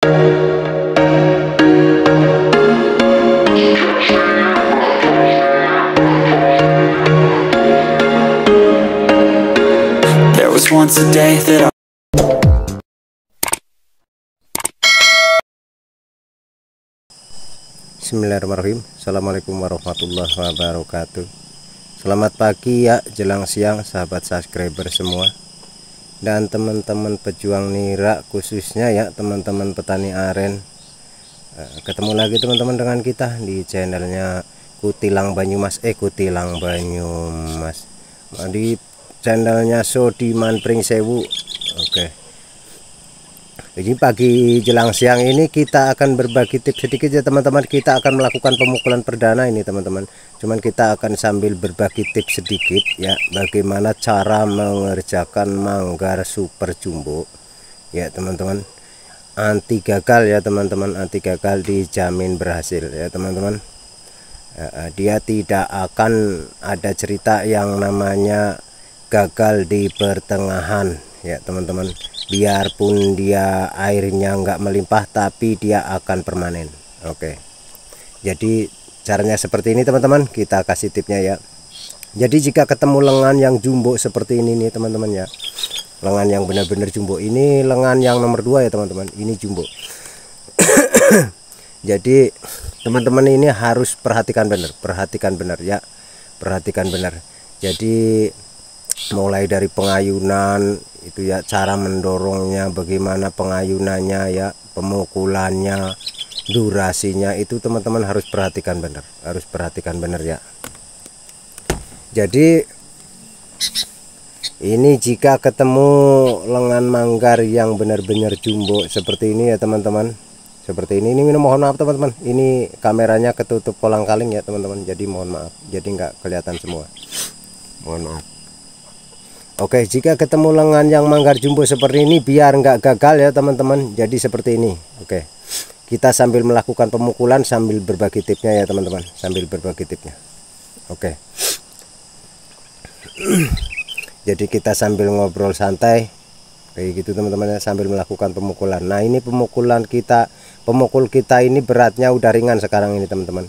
There was once a day that Bismillahirrahmanirrahim. Assalamualaikum warahmatullahi wabarakatuh. Selamat pagi ya, jelang siang sahabat subscriber semua dan teman-teman pejuang nira, khususnya ya teman-teman petani aren. Ketemu lagi teman-teman dengan kita di channelnya Kutilang Banyumas, Kutilang Banyumas, di channelnya Sodiman Pring Sewu. Oke. Jadi pagi jelang siang ini kita akan berbagi tips sedikit ya teman-teman. Kita akan melakukan pemukulan perdana ini teman-teman. Cuman kita akan sambil berbagi tips sedikit ya, bagaimana cara mengerjakan manggar super jumbo ya teman-teman. Anti gagal ya teman-teman, anti gagal dijamin berhasil ya teman-teman. Dia tidak akan ada cerita yang namanya gagal di pertengahan ya teman-teman. Biarpun dia airnya nggak melimpah, tapi dia akan permanen. Oke, jadi caranya seperti ini teman-teman, kita kasih tipsnya ya. Jadi jika ketemu lengan yang jumbo seperti ini nih teman-teman ya, lengan yang benar-benar jumbo, ini lengan yang nomor 2 ya teman-teman, ini jumbo. Jadi teman-teman ini harus perhatikan benar ya, perhatikan benar. Jadi mulai dari pengayunan itu ya, cara mendorongnya, bagaimana pengayunannya ya, pemukulannya, durasinya, itu teman-teman harus perhatikan benar, ya. Jadi ini jika ketemu lengan manggar yang benar-benar jumbo seperti ini ya teman-teman, seperti ini mohon maaf teman-teman, ini kameranya ketutup kolang-kaling ya teman-teman, jadi mohon maaf, jadi nggak kelihatan semua, mohon maaf. Oke, jika ketemu lengan yang manggar jumbo seperti ini, biar nggak gagal ya teman-teman, jadi seperti ini. Oke, kita sambil melakukan pemukulan sambil berbagi tipsnya ya teman-teman, sambil berbagi tipsnya. Oke, jadi kita sambil ngobrol santai kayak gitu teman-teman ya, sambil melakukan pemukulan. Nah ini pemukulan kita, pemukul kita ini beratnya udah ringan sekarang ini teman-teman.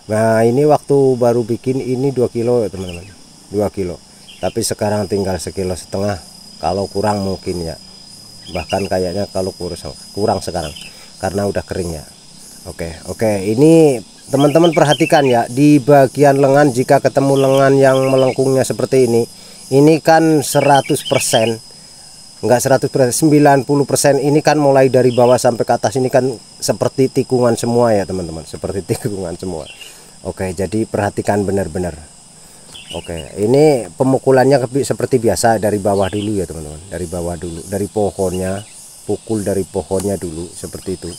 Nah ini waktu baru bikin ini 2 kilo ya teman-teman, 2 kilo. Tapi sekarang tinggal 1,5 kilo, kalau kurang mungkin ya, bahkan kayaknya kalau kurang sekarang karena udah kering ya. Oke, ini teman-teman perhatikan ya, di bagian lengan jika ketemu lengan yang melengkungnya seperti ini kan 100%, enggak 100%, 90% ini kan mulai dari bawah sampai ke atas ini kan seperti tikungan semua ya teman-teman, seperti tikungan semua. Oke, jadi perhatikan benar-benar. Oke, ini pemukulannya seperti biasa, dari bawah dulu ya teman-teman, dari bawah dulu, dari pohonnya, pukul dari pohonnya dulu seperti itu,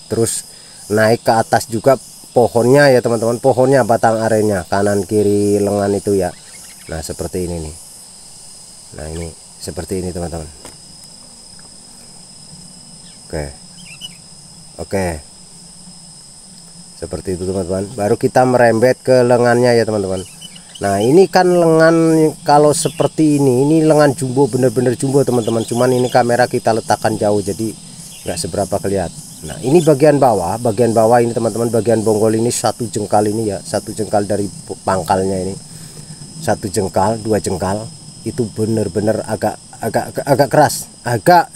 terus naik ke atas juga pohonnya ya teman-teman, pohonnya, batang arennya, kanan kiri lengan itu ya. Nah seperti ini nih, nah ini seperti ini teman-teman. Oke, seperti itu teman-teman, baru kita merembet ke lengannya ya teman-teman. Nah ini kan lengan, kalau seperti ini lengan jumbo, bener-bener jumbo teman-teman, cuman ini kamera kita letakkan jauh jadi nggak seberapa kelihatan. Nah ini bagian bawah ini teman-teman, bagian bonggol ini 1 jengkal ini ya, 1 jengkal dari pangkalnya ini, 1 jengkal, 2 jengkal, itu bener-bener agak keras, agak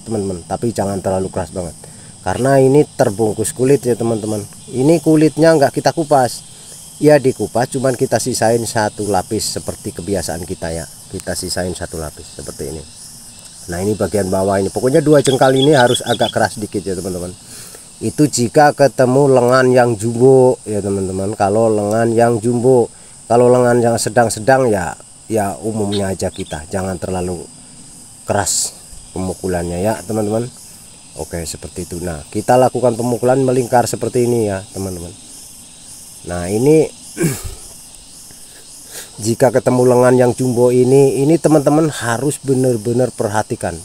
teman-teman, tapi jangan terlalu keras banget karena ini terbungkus kulit ya teman-teman. Ini kulitnya nggak kita kupas ya, dikupas cuman kita sisain 1 lapis seperti kebiasaan kita ya, kita sisain 1 lapis seperti ini. Nah ini bagian bawah ini, pokoknya 2 jengkal ini harus agak keras sedikit ya teman-teman. Itu jika ketemu lengan yang jumbo ya teman-teman. Kalau lengan yang jumbo, kalau lengan yang sedang-sedang ya umumnya aja kita, jangan terlalu keras pemukulannya ya teman-teman. Oke seperti itu. Nah kita lakukan pemukulan melingkar seperti ini ya teman-teman. Nah ini jika ketemu lengan yang jumbo ini teman-teman harus benar-benar perhatikan,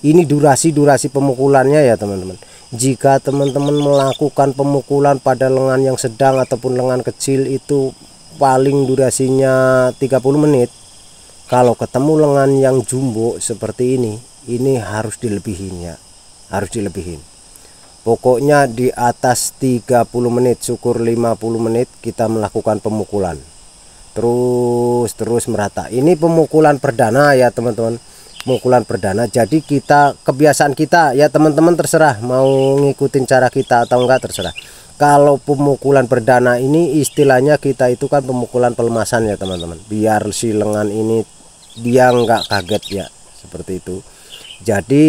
ini durasi pemukulannya ya teman-teman. Jika teman-teman melakukan pemukulan pada lengan yang sedang ataupun lengan kecil, itu paling durasinya 30 menit. Kalau ketemu lengan yang jumbo seperti ini ini harus dilebihin ya, harus dilebihin. Pokoknya di atas 30 menit, syukur 50 menit kita melakukan pemukulan. Terus merata. Ini pemukulan perdana ya teman-teman, pemukulan perdana. Jadi kita, kebiasaan kita ya teman-teman, terserah mau ngikutin cara kita atau enggak, terserah. Kalau pemukulan perdana ini istilahnya kita itu kan pemukulan pelemasan ya teman-teman, biar si lengan ini dia enggak kaget ya, seperti itu. Jadi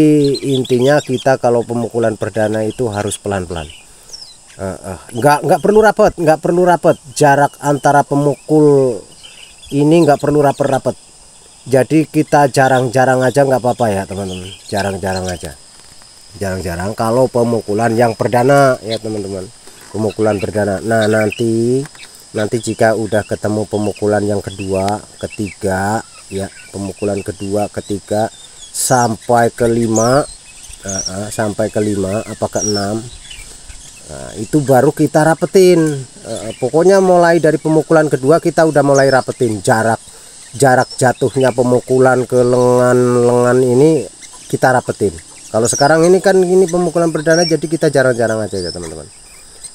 intinya kita kalau pemukulan perdana itu harus pelan-pelan. Nggak perlu rapat, jarak antara pemukul ini nggak perlu rapat. Jadi kita jarang-jarang aja nggak apa-apa ya teman-teman, jarang-jarang aja, jarang-jarang kalau pemukulan yang perdana ya teman-teman, pemukulan perdana. Nah nanti jika udah ketemu pemukulan yang kedua, ketiga ya, pemukulan kedua, ketiga sampai ke 5, sampai ke 5 apa ke 6, nah, itu baru kita rapetin. Pokoknya mulai dari pemukulan kedua kita udah mulai rapetin jarak jatuhnya pemukulan ke lengan ini kita rapetin. Kalau sekarang ini kan ini pemukulan perdana, jadi kita jarang-jarang aja ya teman-teman,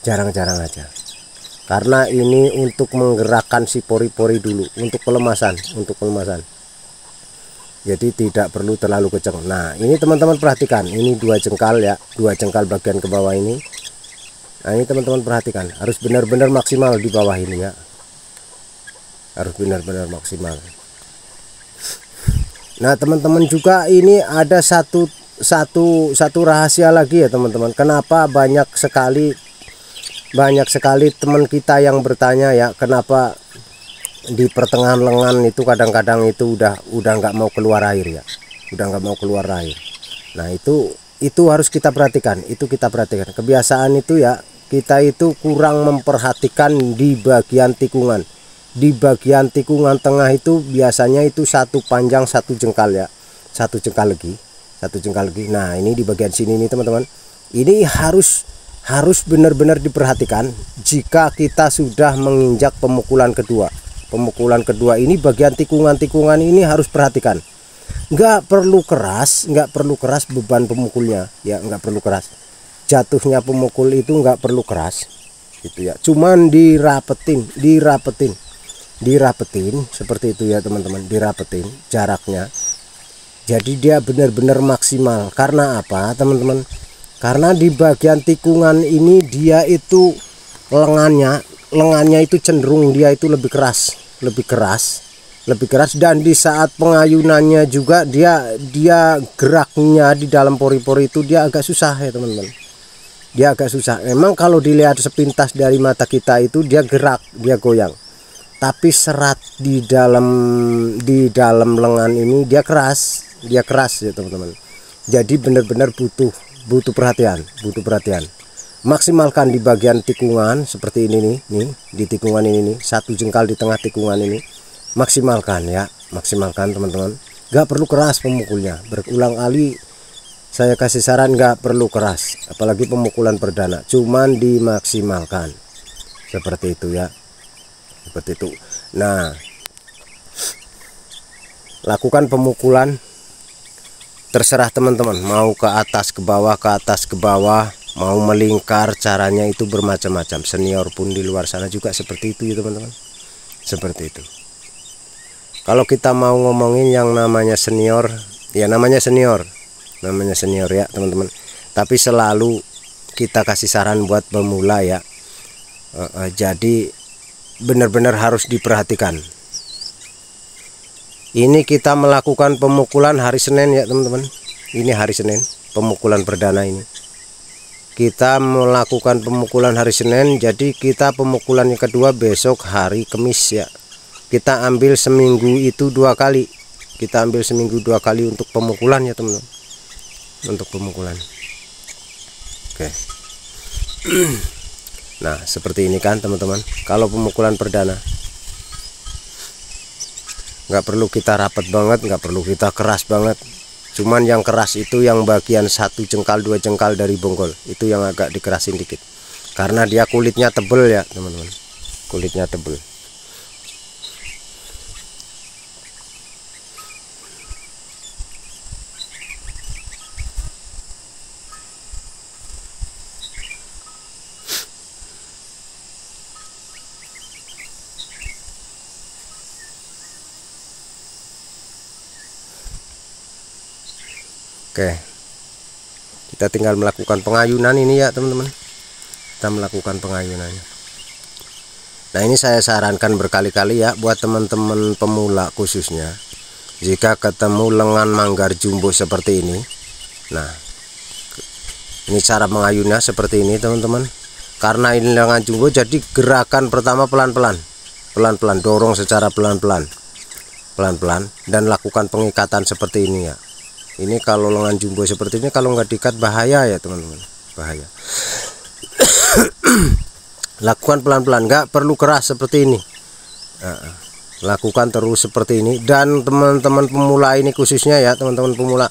jarang-jarang aja, karena ini untuk menggerakkan si pori-pori dulu, untuk pelemasan, jadi tidak perlu terlalu kencang. Nah ini teman-teman perhatikan, ini 2 jengkal ya, 2 jengkal bagian ke bawah ini. Nah ini teman-teman perhatikan, harus benar-benar maksimal di bawah ini ya, harus benar-benar maksimal. Nah teman-teman juga ini ada satu rahasia lagi ya teman-teman, kenapa banyak sekali teman kita yang bertanya ya, kenapa di pertengahan lengan itu kadang-kadang itu udah nggak mau keluar air ya, udah nggak mau keluar air. Nah itu harus kita perhatikan, kebiasaan itu ya, kita itu kurang memperhatikan di bagian tikungan. Di bagian tikungan tengah itu biasanya itu satu panjang 1 jengkal ya, 1 jengkal lagi. Nah ini di bagian sini nih teman-teman, ini harus benar-benar diperhatikan jika kita sudah menginjak pemukulan kedua. Pemukulan kedua ini bagian tikungan ini harus perhatikan. Nggak perlu keras beban pemukulnya ya, nggak perlu keras. Jatuhnya pemukul itu nggak perlu keras gitu ya, cuman dirapetin seperti itu ya teman-teman, dirapetin jaraknya. Jadi dia benar-benar maksimal. Karena apa teman-teman? Karena di bagian tikungan ini dia itu lengannya itu cenderung dia itu lebih keras, dan di saat pengayunannya juga dia geraknya di dalam pori-pori itu dia agak susah ya teman-teman, dia agak susah. Memang kalau dilihat sepintas dari mata kita itu dia gerak, dia goyang, tapi serat di dalam lengan ini dia keras ya teman-teman. Jadi benar-benar butuh perhatian. Maksimalkan di bagian tikungan seperti ini nih, di tikungan ini nih, 1 jengkal di tengah tikungan ini, maksimalkan teman-teman. Gak perlu keras pemukulnya, berulang kali saya kasih saran gak perlu keras, apalagi pemukulan perdana, cuman dimaksimalkan seperti itu ya, seperti itu. Nah lakukan pemukulan terserah teman-teman, mau ke atas ke bawah, mau melingkar, caranya itu bermacam-macam. Senior pun di luar sana juga seperti itu ya teman-teman, seperti itu. Kalau kita mau ngomongin yang namanya senior ya, namanya senior ya teman-teman, tapi selalu kita kasih saran buat pemula ya. Jadi benar-benar harus diperhatikan. Ini kita melakukan pemukulan hari Senin ya teman-teman, ini hari Senin pemukulan perdana ini. Kita melakukan pemukulan hari Senin, jadi kita pemukulan yang kedua besok hari Kamis ya. Kita ambil seminggu itu 2 kali. Kita ambil seminggu 2 kali untuk pemukulan ya teman-teman. Untuk pemukulan. Oke. Nah, seperti ini kan teman-teman. Kalau pemukulan perdana, nggak perlu kita rapat banget, nggak perlu kita keras banget. Cuman yang keras itu yang bagian 1 jengkal 2 jengkal dari bonggol, itu yang agak dikerasin dikit, karena dia kulitnya tebel ya teman-teman, kulitnya tebel. Oke, kita tinggal melakukan pengayunan ini ya teman-teman. Kita melakukan pengayunannya. Nah, ini saya sarankan berkali-kali ya buat teman-teman pemula khususnya, jika ketemu lengan manggar jumbo seperti ini. Nah, ini cara mengayunnya seperti ini teman-teman. Karena ini lengan jumbo, jadi gerakan pertama pelan-pelan, dorong secara pelan-pelan, dan lakukan pengikatan seperti ini ya. Ini kalau lengan jumbo seperti ini, kalau nggak diikat bahaya ya teman-teman, bahaya. Lakukan pelan-pelan, nggak perlu keras seperti ini. Lakukan terus seperti ini. Dan teman-teman pemula ini khususnya ya, teman-teman pemula,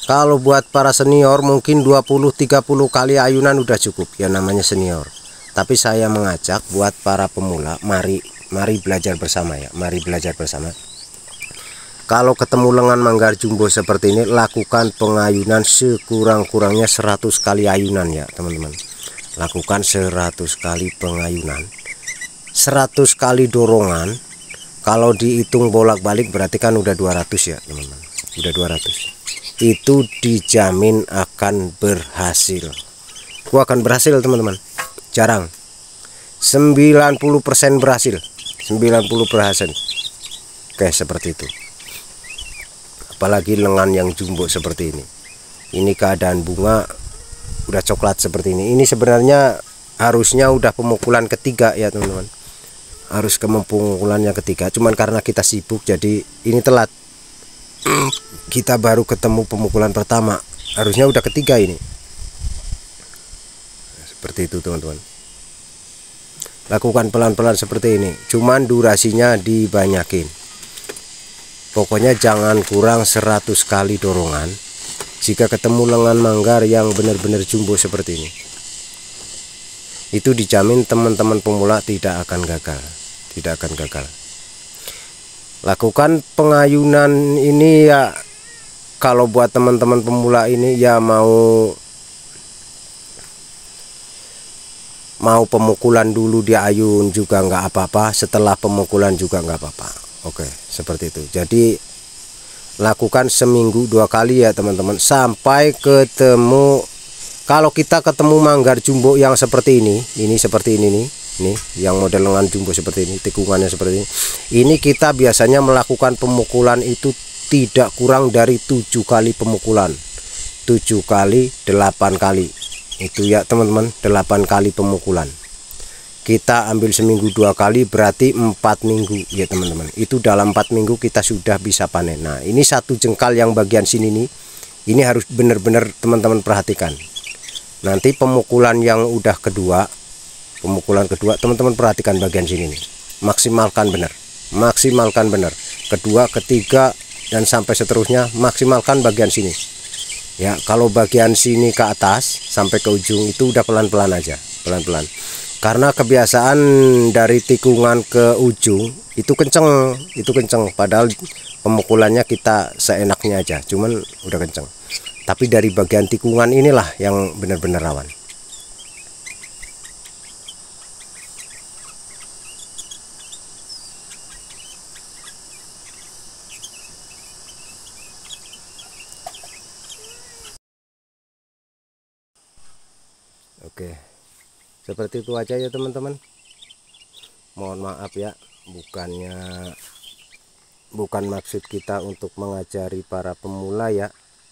kalau buat para senior mungkin 20-30 kali ayunan udah cukup ya, namanya senior. Tapi saya mengajak buat para pemula, mari belajar bersama ya, mari belajar bersama. Kalau ketemu lengan manggar jumbo seperti ini, lakukan pengayunan sekurang-kurangnya 100 kali ayunan ya teman-teman. Lakukan 100 kali pengayunan, 100 kali dorongan. Kalau dihitung bolak-balik berarti kan udah 200 ya teman-teman, udah 200. Itu dijamin akan berhasil. Gua akan berhasil teman-teman, jarang 90% berhasil, 90%. Oke, seperti itu. Apalagi lengan yang jumbo seperti ini. Ini keadaan bunga udah coklat seperti ini. Ini sebenarnya harusnya udah pemukulan ketiga ya teman-teman, harus ke pemukulan yang ketiga, cuman karena kita sibuk jadi ini telat. Kita baru ketemu pemukulan pertama, harusnya udah ketiga ini. Seperti itu teman-teman. Lakukan pelan-pelan seperti ini, cuman durasinya dibanyakin. Pokoknya jangan kurang 100 kali dorongan jika ketemu lengan manggar yang benar-benar jumbo seperti ini. Itu dijamin teman-teman pemula tidak akan gagal, tidak akan gagal. Lakukan pengayunan ini ya, kalau buat teman-teman pemula ini ya mau pemukulan dulu diayun juga nggak apa-apa, setelah pemukulan juga nggak apa-apa. Oke, seperti itu. Jadi lakukan seminggu 2 kali ya teman-teman, sampai ketemu. Kalau kita ketemu manggar jumbo yang seperti ini seperti ini nih, yang model lengan jumbo seperti ini, tikungannya seperti ini kita biasanya melakukan pemukulan itu tidak kurang dari 7 kali pemukulan, 7 kali 8 kali itu ya teman-teman, 8 kali pemukulan. Kita ambil seminggu 2 kali, berarti 4 minggu ya teman-teman. Itu dalam 4 minggu kita sudah bisa panen. Nah, ini 1 jengkal yang bagian sini nih, ini harus benar-benar teman-teman perhatikan. Nanti pemukulan yang udah kedua, teman-teman perhatikan bagian sini nih, maksimalkan benar, kedua, ketiga, dan sampai seterusnya maksimalkan bagian sini ya. Kalau bagian sini ke atas sampai ke ujung itu udah pelan-pelan aja, pelan-pelan. Karena kebiasaan dari tikungan ke ujung itu kenceng, padahal pemukulannya kita seenaknya aja, cuman udah kenceng. Tapi dari bagian tikungan inilah yang benar-benar rawan. Oke, seperti itu aja ya teman-teman. Mohon maaf ya, bukan maksud kita untuk mengajari para pemula ya.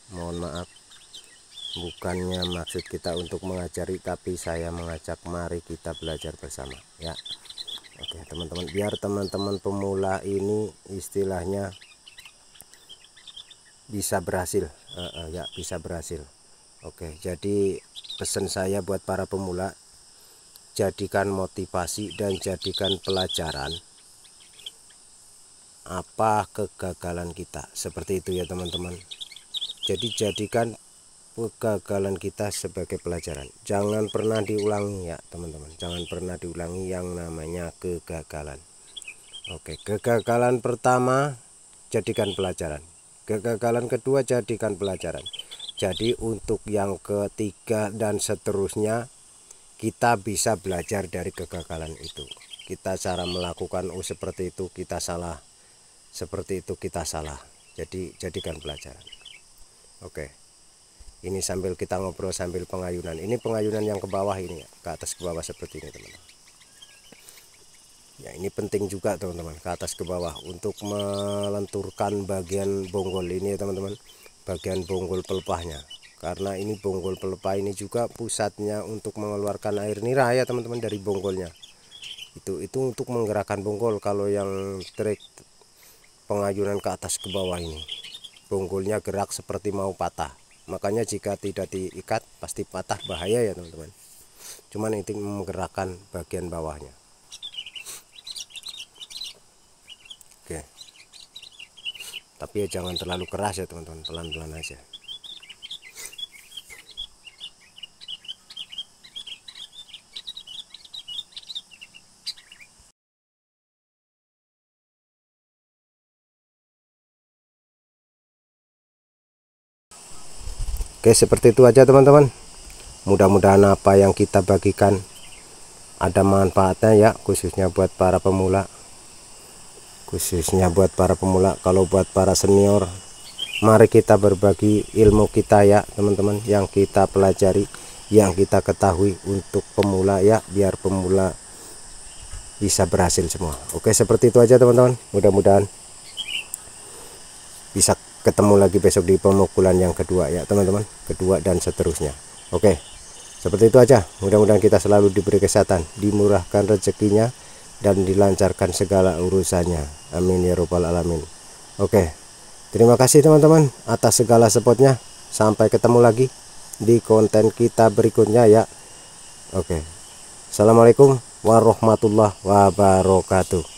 Mohon maaf, bukannya maksud kita untuk mengajari, tapi saya mengajak mari kita belajar bersama ya. Oke teman-teman, biar teman-teman pemula ini istilahnya bisa berhasil ya, bisa berhasil. Oke, jadi pesan saya buat para pemula, jadikan motivasi dan jadikan pelajaran apa kegagalan kita, seperti itu ya teman-teman. Jadi jadikan kegagalan kita sebagai pelajaran, jangan pernah diulangi ya teman-teman, jangan pernah diulangi yang namanya kegagalan. Oke, kegagalan pertama jadikan pelajaran, kegagalan kedua jadikan pelajaran. Jadi untuk yang ketiga dan seterusnya kita bisa belajar dari kegagalan itu. Kita cara melakukan seperti itu kita salah, seperti itu kita salah. Jadi jadikan pelajaran. Oke. Ini sambil kita ngobrol sambil pengayunan. Ini pengayunan yang ke bawah ini ya, ke atas ke bawah seperti ini teman-teman. Ya ini penting juga teman-teman, ke atas ke bawah untuk melenturkan bagian bonggol ini ya teman-teman, bagian bonggol pelepahnya. Karena ini bonggol pelepah ini juga pusatnya untuk mengeluarkan air nira ya teman-teman dari bonggolnya. Itu untuk menggerakkan bonggol. Kalau yang trik pengayunan ke atas ke bawah ini, bonggolnya gerak seperti mau patah. Makanya jika tidak diikat pasti patah, bahaya ya teman-teman. Cuman itu menggerakkan bagian bawahnya. Oke. Tapi ya jangan terlalu keras ya teman-teman, pelan-pelan aja. Oke, seperti itu aja teman-teman. Mudah-mudahan apa yang kita bagikan ada manfaatnya ya, khususnya buat para pemula. Kalau buat para senior, mari kita berbagi ilmu kita ya teman-teman, yang kita pelajari, yang kita ketahui untuk pemula ya, biar pemula bisa berhasil semua. Oke, seperti itu aja teman-teman. Mudah-mudahan bisa ketemu lagi besok di pemukulan yang kedua ya teman-teman, kedua dan seterusnya. Oke, seperti itu aja. Mudah-mudahan kita selalu diberi kesehatan, dimurahkan rezekinya, dan dilancarkan segala urusannya. Amin ya robbal alamin. Oke, terima kasih teman-teman atas segala supportnya. Sampai ketemu lagi di konten kita berikutnya ya. Oke, assalamualaikum warahmatullahi wabarakatuh.